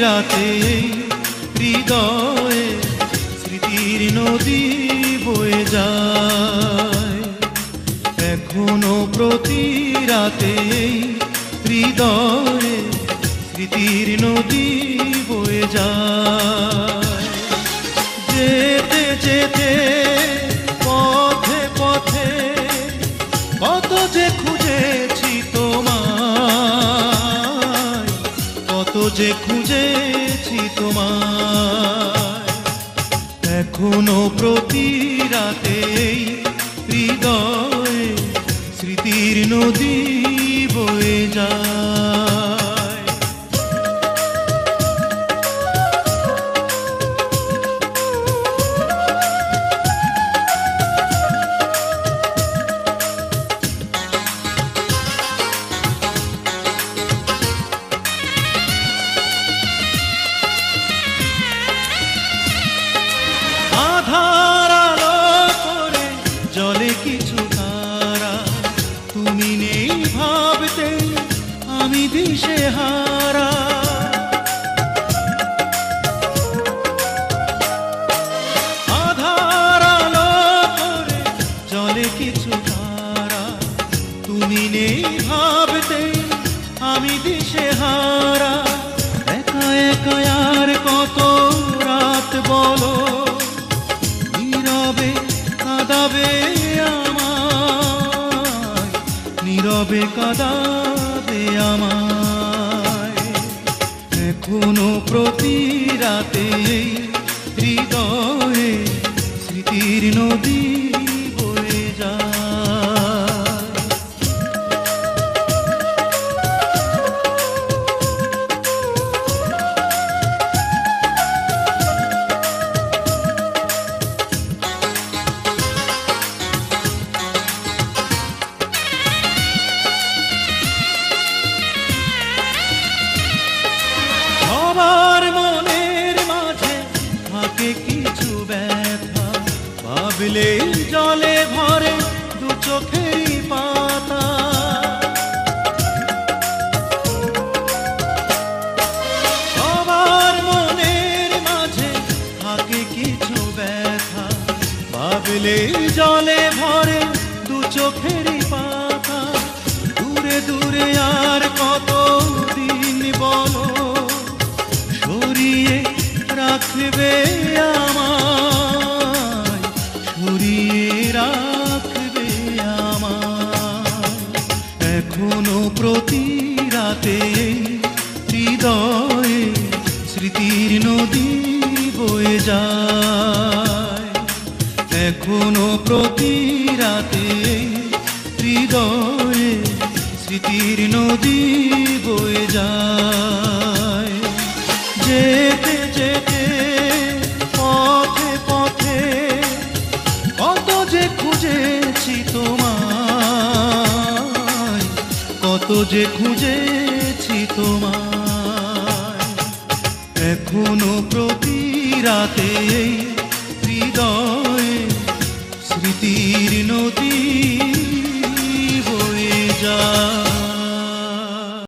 রাতে হৃদয়ে স্মৃতির নদী বয়ে যায়। এখনো প্রতি রাতে হৃদয়ে স্মৃতির নদী বয়ে যায়। যেতে যেতে পথে পথে কত যে খুঁজেছি তোমায়, কত যে খুঁজেছি তোমায়। এখনো প্রতি রাতে হৃদয়ে স্মৃতির নদী বয়ে যায়। আধার আলো করে জলে কিছু তারা, তুমি নেই ভাবতে আমি দিশেহারা। আধার আলো করে জলে কিছু তারা, তুমি নেই ভাবতে আমি দিশেহারা। একা একা আর কত রাত বলো, নীরবে কাঁদাবে আমায়, নীরবে কাঁদাবে আমায়। এখনো প্রতি রাতে হৃদয়ে স্মৃতির নদী বয়ে যায়। সবার মনের মাঝে থাকে কিছু ব্যথা, ভাবলে জলে ভরে দু চোখেরই পাতা। সবার মনের মাঝে থাকে কিছু ব্যথা, ভাবলে জলে ভরে দু চোখেরই পাতা। দূরে দূরে আর কত দিন বলো, সরিয়ে রাখবে আমায়, সরিয়ে রাখবে আমায়। এখনো প্রতি রাতে হৃদয়ে স্মৃতির নদী বয়ে যায়। এখনো প্রতি রাতে হৃদয়ে স্মৃতির নদী বয়ে যায়। যেতে যেতে পথে পথে কত যে খুঁজেছি তোমায়, কত যে খুঁজেছি তোমায়। এখনো প্রতি রাতে হৃদয়ে স্মৃতির নদী বয়ে যায়।